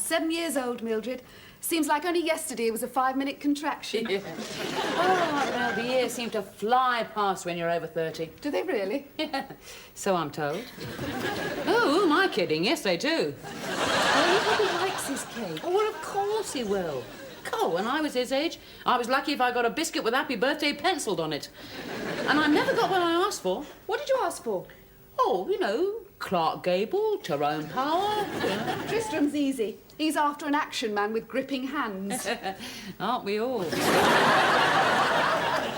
7 years old, Mildred. Seems like only yesterday it was a 5-minute contraction. Yeah. Oh, well, the years seem to fly past when you're over 30. Do they really? Yeah, so I'm told. Oh, who am I kidding? Yes, they do. Oh, he probably likes his cake. Oh, well, of course he will. God, when I was his age, I was lucky if I got a biscuit with Happy Birthday pencilled on it. And I never got what I asked for. What did you ask for? Oh, you know, Clark Gable, Tyrone Power. Tristram's easy. He's after an action man with gripping hands. Aren't we all?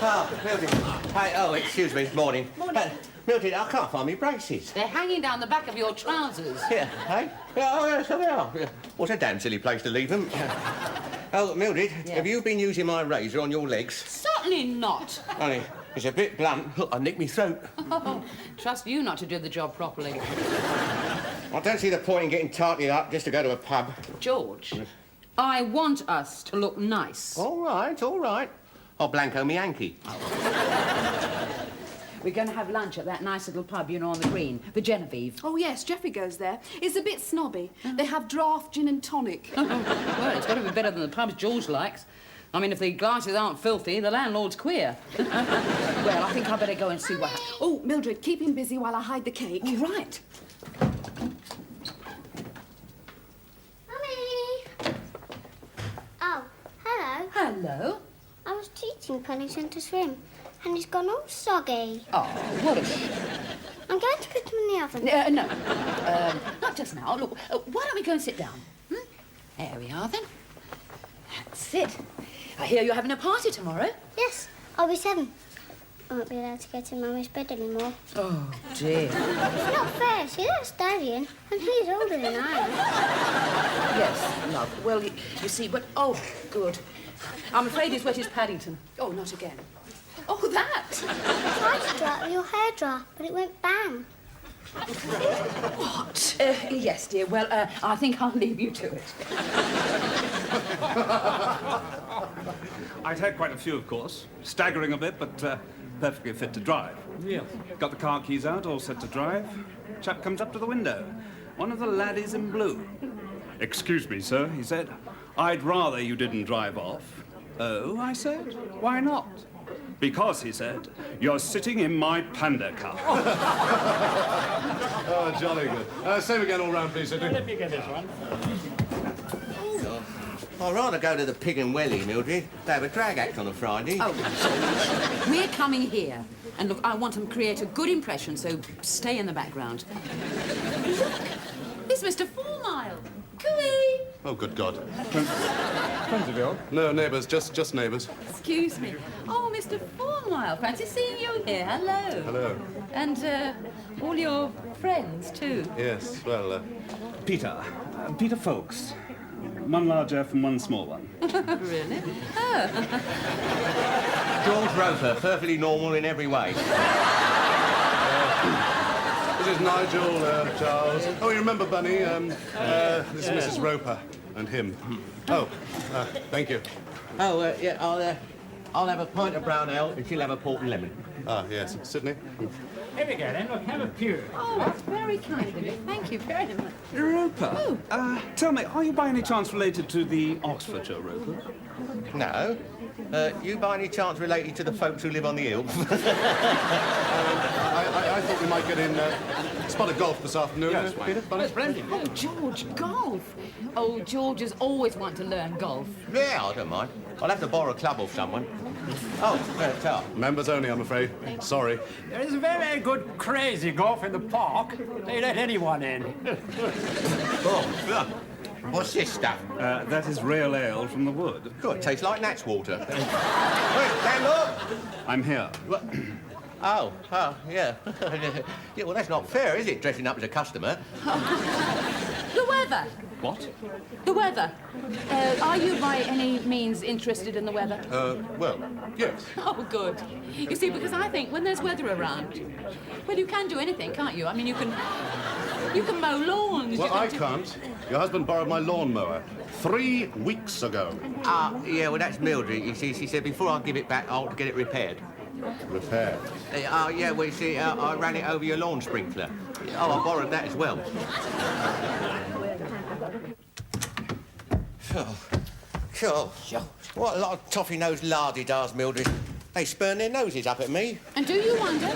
Oh, Mildred. Hey, oh, excuse me. Morning. Morning. Mildred, I can't find my braces. They're hanging down the back of your trousers. Yeah, hey? Yeah, oh, yeah, so they are. Yeah. What a damn silly place to leave them. Oh, Mildred, have you been using my razor on your legs? Certainly not. Honey, it's a bit blunt. Look, I nicked me throat. Oh, trust you not to do the job properly. I don't see the point in getting tarted up just to go to a pub. George, I want us to look nice. All right, all right. I'll blanco me hanky. We're going to have lunch at that nice little pub, you know, on the green, the Genevieve. Oh, yes, Jeffrey goes there. It's a bit snobby. They have draft gin and tonic. Well, it's got to be better than the pubs George likes. I mean, if the glasses aren't filthy, the landlord's queer. Well, I think I better go and see what... Oh, Mildred, keep him busy while I hide the cake. All right. Mummy! Oh, hello. Hello. I was teaching Paddington to swim, and he's gone all soggy. Oh, what a shame. I'm going to put him in the oven. No, not just now. Look, why don't we go and sit down? There we are, then. That's it. I hear you're having a party tomorrow. Yes, I'll be 7. I won't be allowed to get in Mummy's bed anymore. Oh, dear. It's not fair. She lets Daddy in, and he's older than I am. Yes, love. Well, you see, but... Oh, good. I'm afraid he's wet his Paddington. Oh, not again. Oh, that! I tried to dry it with your hairdryer, but it went bang. What? Yes, dear. Well, I think I'll leave you to it. I'd had quite a few, of course. Staggering a bit, but perfectly fit to drive. Yeah. Got the car keys out, all set to drive. Chap comes up to the window. One of the laddies in blue. "Excuse me, sir," he said. "I'd rather you didn't drive off." "Oh," I said. "Why not?" "Because," he said, "you're sitting in my panda car." Oh, jolly good. Same again all round, please, Sidney. Let me get this one. I'd rather go to the Pig and Welly, Mildred. They have a drag act on a Friday. Oh, we're coming here. And look, I want to create a good impression, so stay in the background. Look, it's Mr. Fourmile. Cooey! Oh, good God. Friends of yours? No, neighbours, just neighbours. Excuse me. Oh, Mr. Fourmile, fancy seeing you here. Hello. Hello. And all your friends, too. Yes, well, Peter Folks. One large earth and one small one. Really? Oh. George Roper, perfectly normal in every way. this is Nigel, Charles. Oh, you remember Bunny? This is Mrs. Roper and him. Oh, thank you. Oh, yeah, I'll have a pint of brown ale and she'll have a port and lemon. Ah, yes. Sydney? Here we go, then. Look, have a pew. Oh, that's very kind of you. Thank you very much. Roper? Oh. Tell me, are you by any chance related to the Oxfordshire Roper? No. You by any chance related to the folks who live on the hill? I thought we might get in spot of golf this afternoon. Yes, Peter, Bunny? Splendid. Oh, George, golf. Oh, George has always wanted to learn golf. Yeah, I don't mind. I'll have to borrow a club off someone. Oh, ta. Members only, I'm afraid. Sorry. There is very good crazy golf in the park. They let anyone in. Oh, look. What's this stuff? That is real ale from the wood. God, it tastes like Nat's water. Wait, landlord! I'm here. Oh, yeah. Yeah, well, that's not fair, is it, dressing up as a customer? The weather. What? The weather. Are you by any means interested in the weather? Well, yes. Oh, good. You see, because I think when there's weather around, well, you can do anything, can't you? I mean, you can mow lawns. Well, I can't. Your husband borrowed my lawnmower 3 weeks ago. Yeah, well, that's Mildred. You see, she said before I give it back, I ought to get it repaired. Repair. Yeah, well, you see, I ran it over your lawn sprinkler. Oh, I borrowed that as well. Cool. What a lot of toffee-nosed lardy-dars, Mildred. They spurn their noses up at me. And do you wonder?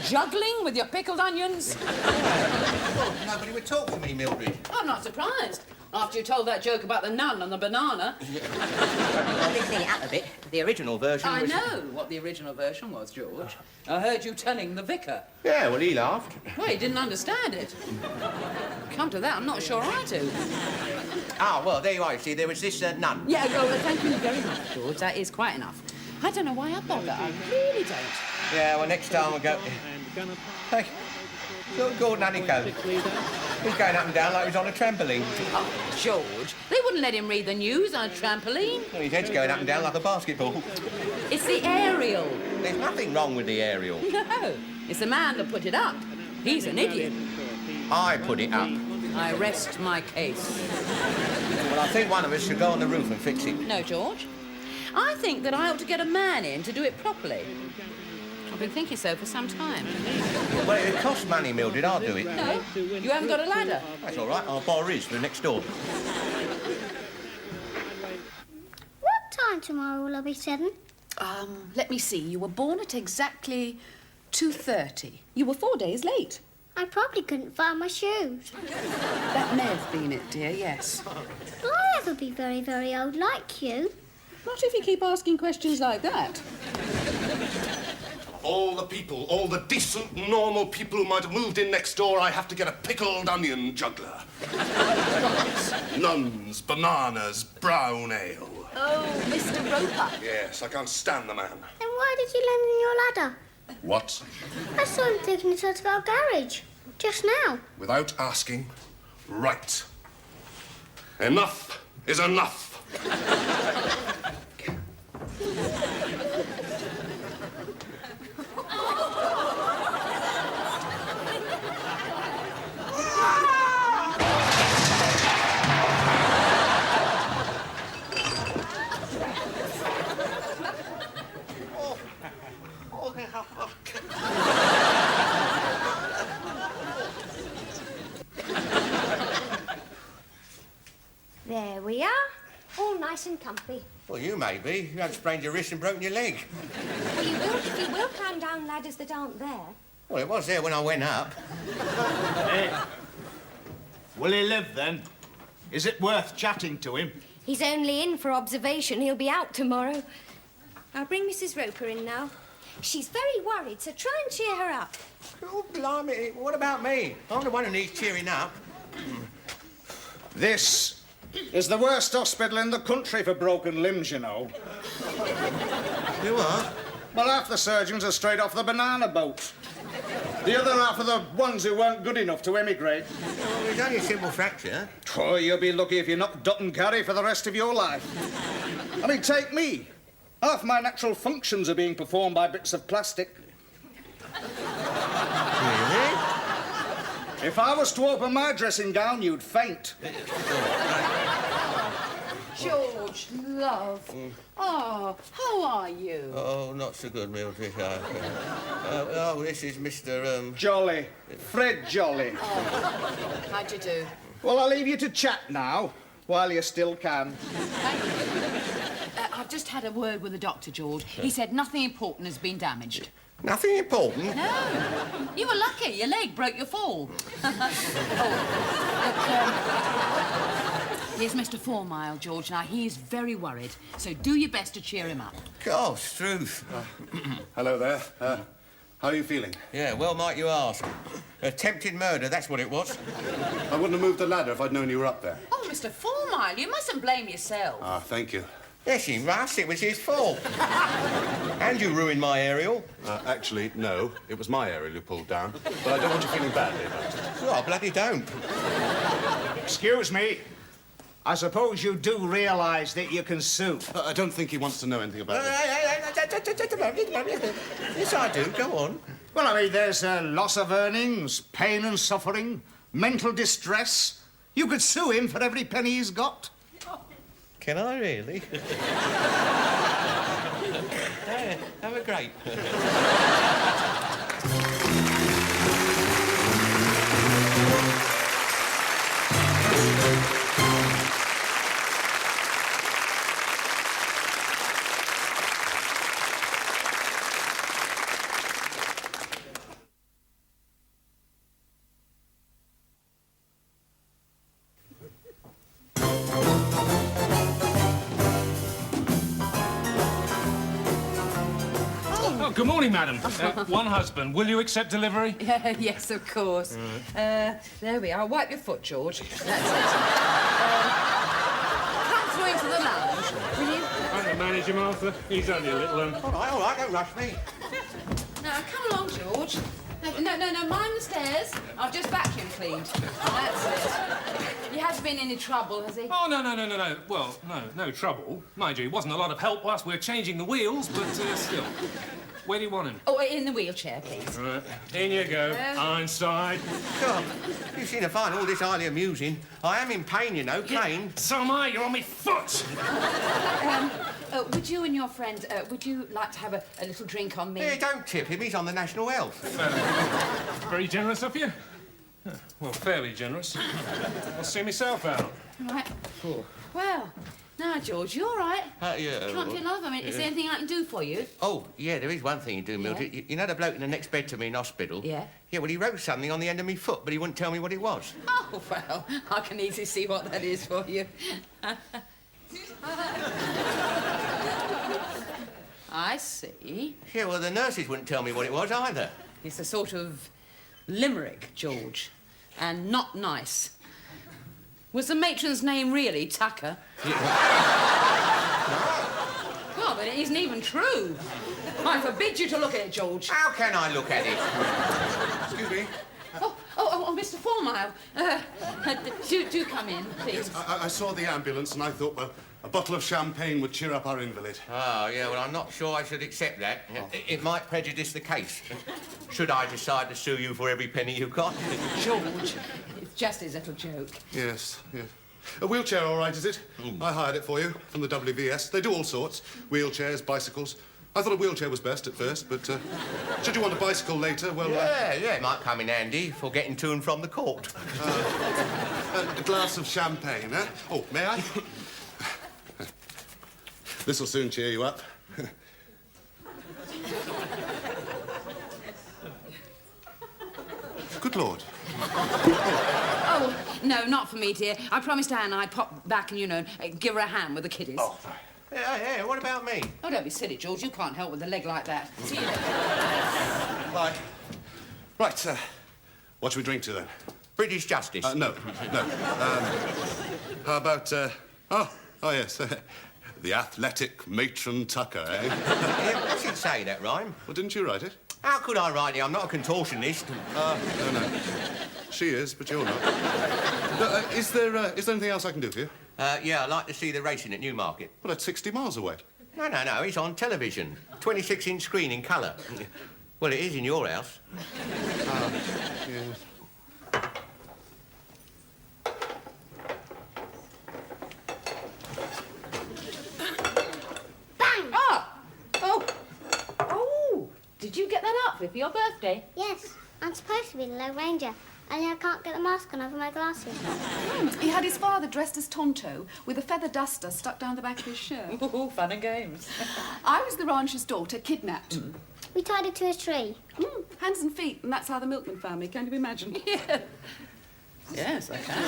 Juggling with your pickled onions? Nobody would talk to me, Mildred. I'm not surprised. After you told that joke about the nun and the banana. I did clean it up a bit. The original version I was... know what the original version was, George. I heard you telling the vicar. Yeah, well, he laughed. Well, he didn't understand it. Come to that, I'm not sure I do. Ah, well, there you are. You see, there was this nun. Yeah, well, thank you very much, George. That is quite enough. I don't know why I bother. I really don't. Yeah, well, next time we'll go... Hey, look, Gordon Honeycomb. He's going up and down like he's on a trampoline. Oh, George, they wouldn't let him read the news on a trampoline. Well, his head's going up and down like a basketball. It's the aerial. There's nothing wrong with the aerial. No, it's the man that put it up. He's an idiot. I put it up. I rest my case. Well, I think one of us should go on the roof and fix it. No, George. I think that I ought to get a man in to do it properly. I've been thinking so for some time. Well, it costs money, Mildred. I'll do it. No, you haven't got a ladder. That's all right. I'll borrow his for next door. What time tomorrow will I be 7? Let me see. You were born at exactly 2:30. You were 4 days late. I probably couldn't find my shoes. That may have been it, dear, yes. Will I ever be very, very old like you? Not if you keep asking questions like that. All the people, all the decent, normal people who might have moved in next door, I have to get a pickled onion juggler. Nuns, bananas, brown ale. Oh, Mr. Roper. Yes, I can't stand the man. Then why did you lend me your ladder? What? I saw him taking it out of our garage. Just now. Without asking? Right. Enough is enough. There we are, all nice and comfy. Well, you may be. You haven't sprained your wrist and broken your leg. Well, you will if you will climb down ladders that aren't there. Well, it was there when I went up. Hey, will he live then? Is it worth chatting to him? He's only in for observation. He'll be out tomorrow. I'll bring Mrs. Roper in now. She's very worried, so try and cheer her up. Oh, blimey. What about me? I'm the one who needs cheering up. This is the worst hospital in the country for broken limbs, you know. You are? Well, half the surgeons are straight off the banana boat. The other half are the ones who weren't good enough to emigrate. Well, it's only a simple fracture. Oh, you'll be lucky if you're not duck and carry for the rest of your life. I mean, take me. Half my natural functions are being performed by bits of plastic. Really? If I was to open my dressing gown, you'd faint. George, love. Oh, how are you? Oh, not so good, Mildred. This is Mr. Jolly. Fred Jolly. How'd you do? Well, I'll leave you to chat now, while you still can. I've just had a word with the doctor, George. He said nothing important has been damaged. Nothing important. No. You were lucky. Your leg broke your fall. Here's Mr. Fourmile, George. Now, he's very worried, so do your best to cheer him up. God, Struth. Hello there. How are you feeling? Yeah, well might you ask. Attempted murder, that's what it was. I wouldn't have moved the ladder if I'd known you were up there. Oh, Mr. Fourmile, you mustn't blame yourself. Ah, thank you. Yes, he must. It was his fault. And you ruined my aerial. Actually, no. It was my aerial who pulled down. But I don't want you feeling badly about it. Well, I bloody don't. Excuse me. I suppose you do realise that you can sue. I don't think he wants to know anything about it. Yes, I do. Go on. Well, I mean, there's loss of earnings, pain and suffering, mental distress. You could sue him for every penny he's got. Can I really? Have a grape. Good morning, madam. One husband. Will you accept delivery? Yes, of course. There we are. Wipe your foot, George. That's it. Come through into the lounge, will you? I can manage him, Arthur. He's only a little... All right, don't rush me. Now, come along, George. No, mind the stairs. I've just vacuum cleaned. That's it. He hasn't been any trouble, has he? Oh, no. Well, no trouble. Mind you, it wasn't a lot of help whilst we were changing the wheels, but still. Where do you want him? Oh, in the wheelchair, please. Right. In you go, Ironside. God, you seem to find all this highly amusing. I am in pain, you know, pain. So am I. You're on me foot. Would you and your friend, would you like to have a little drink on me? Hey, don't tip him. He's on the National Health. Very generous of you. Well, fairly generous. I'll see myself out. Right. Cool. Well, now, George, you all right? Yeah. Can't feel love. I mean, is there anything I can do for you? Oh, yeah, there is one thing you do, Mildred. Yeah? You know the bloke in the next bed to me in hospital? Yeah. Yeah, well, he wrote something on the end of me foot, but he wouldn't tell me what it was. Oh, well, I can easily see what that is for you. I see. Yeah, well, the nurses wouldn't tell me what it was either. It's a sort of limerick, George, and not nice. Was the matron's name really Tucker? Well, but it isn't even true. I forbid you to look at it, George. How can I look at it? Excuse me. Oh, Mr. Fourmile. Do come in, please. I saw the ambulance and I thought, well, a bottle of champagne would cheer up our invalid. Oh, yeah, well, I'm not sure I should accept that. Oh. It might prejudice the case. Should I decide to sue you for every penny you've got? George, it's just his little joke. Yes. A wheelchair, all right, is it? I hired it for you from the WVS. They do all sorts. Wheelchairs, bicycles. I thought a wheelchair was best at first, but should you want a bicycle later, well... Yeah, it might come in handy for getting to and from the court. A glass of champagne, eh? Oh, may I? This'll soon cheer you up. Good Lord. Oh, no, not for me, dear. I promised Anne I'd pop back and, you know, give her a hand with the kiddies. Oh, yeah, what about me? Oh, don't be silly, George. You can't help with a leg like that. See you later. Bye. Right, what should we drink to, then? British Justice. No. How about, oh, yes. The athletic matron Tucker, eh? Yeah, I should say that rhyme. Well, didn't you write it? How could I write it? I'm not a contortionist. No. She is, but you're not. Is there anything else I can do for you? Yeah, I'd like to see the racing at Newmarket. Well, that's 60 miles away. No, it's on television. 26-inch screen in colour. Well, it is in your house. Yes. Did you get that outfit for your birthday? Yes, I'm supposed to be the Lone Ranger, only I can't get the mask on over my glasses. He had his father dressed as Tonto with a feather duster stuck down the back of his shirt. Ooh, fun and games. I was the rancher's daughter, kidnapped. We tied it to a tree. Hands and feet, and that's how the milkman found me. Can you imagine? Yeah. Yes, I can.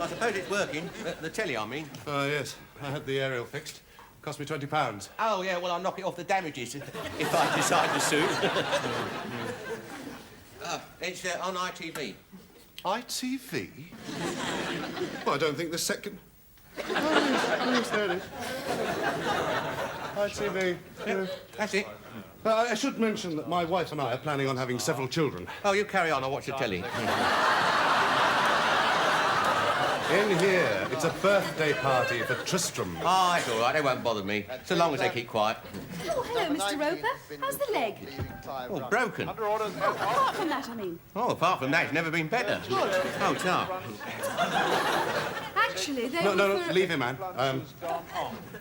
I suppose it's working. The telly, I mean. Oh, yes. I had the aerial fixed. Cost me £20. Oh, yeah, well, I'll knock it off the damages if I decide to sue. It's on ITV. ITV? Well, I don't think the second... Oh, yes, there it is. ITV. Yep, that's it. I should mention that my wife and I are planning on having several children. Oh, you carry on, I'll watch the telly. In here, it's a birthday party for Tristram. Oh, it's all right, they won't bother me, so long as they keep quiet. Oh, hello, Mr. Roper. How's the leg? Oh, broken. Apart from that, I mean. Oh, apart from that, it's never been better. Oh, tough. Actually, they No, leave him, man.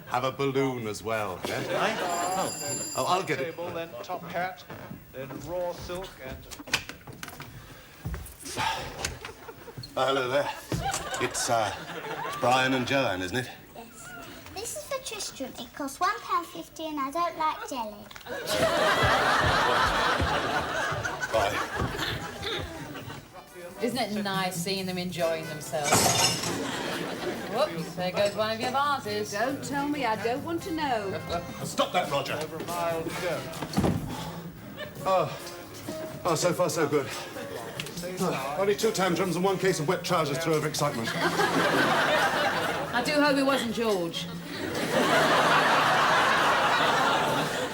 Have a balloon as well, yeah? Oh, I'll get it. Then top hat, then raw silk and... Hello there. It's Brian and Joanne, isn't it? Yes. This is for Tristram. It costs £1.50 and I don't like jelly. Bye. Isn't it nice seeing them enjoying themselves? Whoops, there goes one of your vases. Don't tell me, I don't want to know. Stop that, Roger. Over a mile to go. Oh, so far so good. Only 2 tantrums and 1 case of wet trousers through overexcitement. I do hope it wasn't George.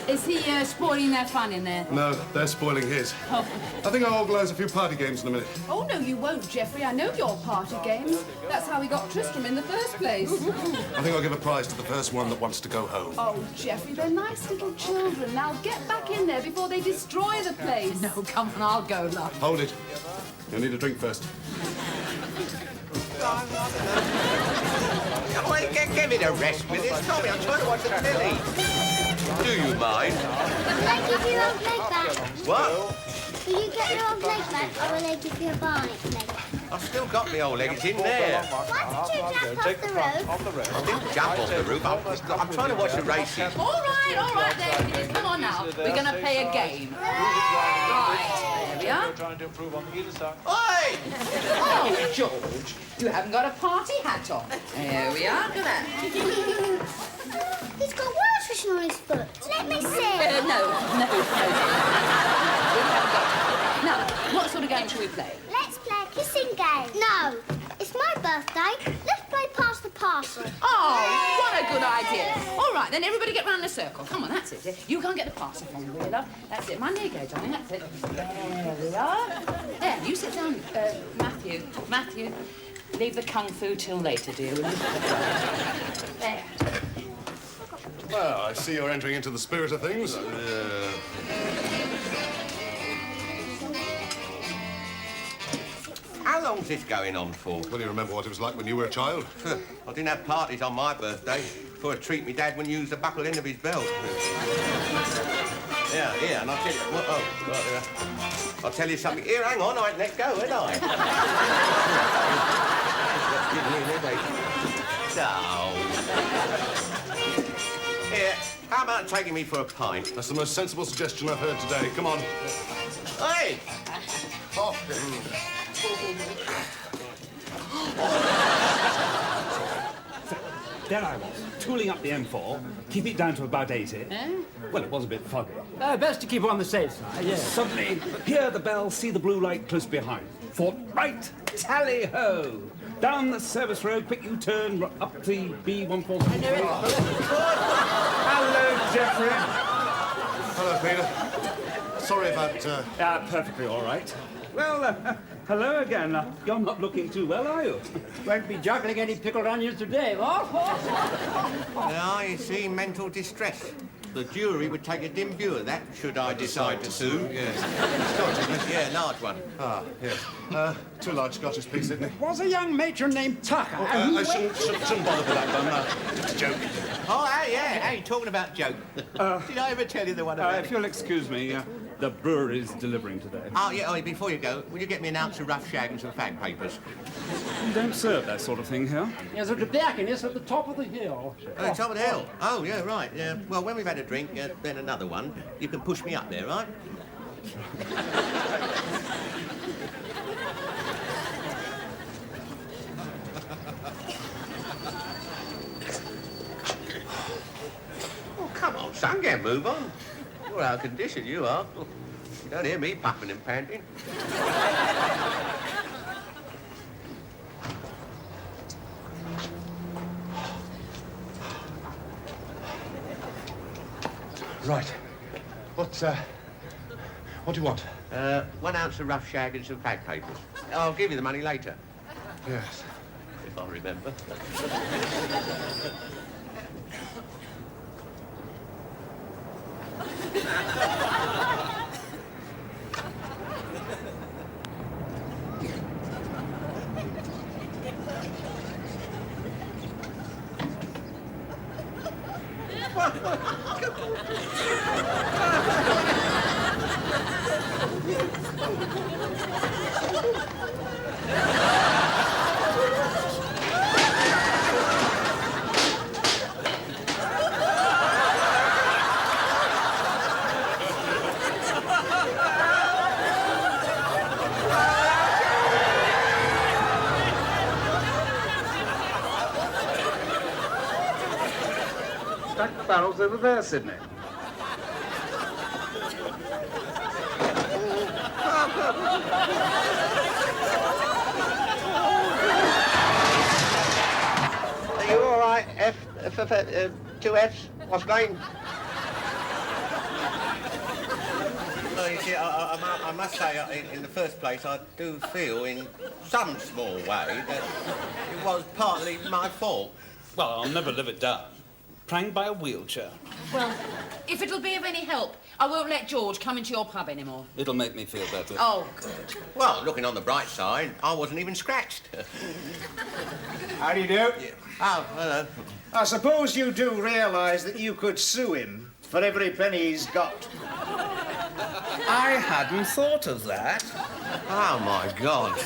Is he spoiling their fun in there? No, they're spoiling his. Oh. I think I'll organise a few party games in a minute. Oh, no, you won't, Jeffrey. I know your party games. That's how we got Tristram in the first place. I think I'll give a prize to the first one that wants to go home. Oh, Jeffrey, they're nice little children. Now get back in there before they destroy the place. No, come on, I'll go, love. Hold it. You'll need a drink first. Oh, give me the rest with this, Tommy. I'm trying to watch the telly. Do you mind? Will I give you your old leg back? What? Will you get your old leg back, or will I give you a bionic leg back? I've still got my old leg. It's in there. Why did you jump off the roof? I didn't jump off the roof. I'm trying to watch the races. All right, David. Come on now. We're going to play a game. Right, there we are. Trying to improve on either side. Oi! Oh, George, you haven't got a party hat on. There we are. Look at that. He's got wires fishing on his foot. Let me see. No. Now, what sort of game shall we play? Let's play a kissing game. No, it's my birthday. Let's play pass the parcel. Oh, what a good idea. All right, then everybody get round in a circle. Come on, that's it. You can't get the parcel from me, love. That's it. My near go, darling. That's it. There we are. There, you sit down, Matthew. Leave the kung fu till later, dear. Will you? There. Well, I see you're entering into the spirit of things. How long's this going on for? Well, you remember what it was like when you were a child? I didn't have parties on my birthday for a treat me dad when he used the buckle end of his belt. Yeah, and I'll tell you... I'll tell you something. Here, hang on, I ain't let go, ain't I? No. Here, how about taking me for a pint? That's the most sensible suggestion I've heard today. Come on. Hey! Oh. There I was, tooling up the M4, keep it down to about 80. Well, it was a bit foggy. Best to keep on the safe side, yes. Suddenly, hear the bell, see the blue light close behind. Thought, right, tally-ho! Down the service road, quick U-turn, up the B143. Hello, Jeffrey. Hello, Peter. Sorry about... Perfectly all right. Well, hello again. You're not looking too well, are you? Won't be juggling any pickled onions today, what? I see mental distress. The jury would take a dim view of that, should I decide to sue. Yes. Yeah, large one. Ah, yes. 2 large Scottish, please, Sydney. Was a young matron named Tucker. I shouldn't bother with that one. Just a joke. Oh, yeah. Hey, talking about joke. Did I ever tell you the one about If you'll excuse me, the brewery's delivering today. Oh, before you go, will you get me an ounce of rough shag and some fag papers? We don't serve that sort of thing here. There's a tobacconist at the top of the hill. Oh, top of the hill. Oh, yeah, right. Yeah. Well, when we've had a drink, then another one, you can push me up there, right? Oh, come on, son, get a move on. You're out of condition, you are. You don't hear me puffing and panting. Right. What do you want? 1 ounce of rough shag and some fag papers. I'll give you the money later. Yes. If I remember. Stack the barrels over there, Sydney. Are you all right, two Fs? What's going? Well, you see, I must say, in the first place, I do feel, in some small way, that it was partly my fault. Well, I'll never live it down. Pranked by a wheelchair. Well, if it'll be of any help, I won't let George come into your pub anymore. It'll make me feel better. Oh, good. Well, looking on the bright side, I wasn't even scratched. How do you do? Yeah. Oh, hello. I suppose you do realise that you could sue him for every penny he's got. I hadn't thought of that. Oh, my God.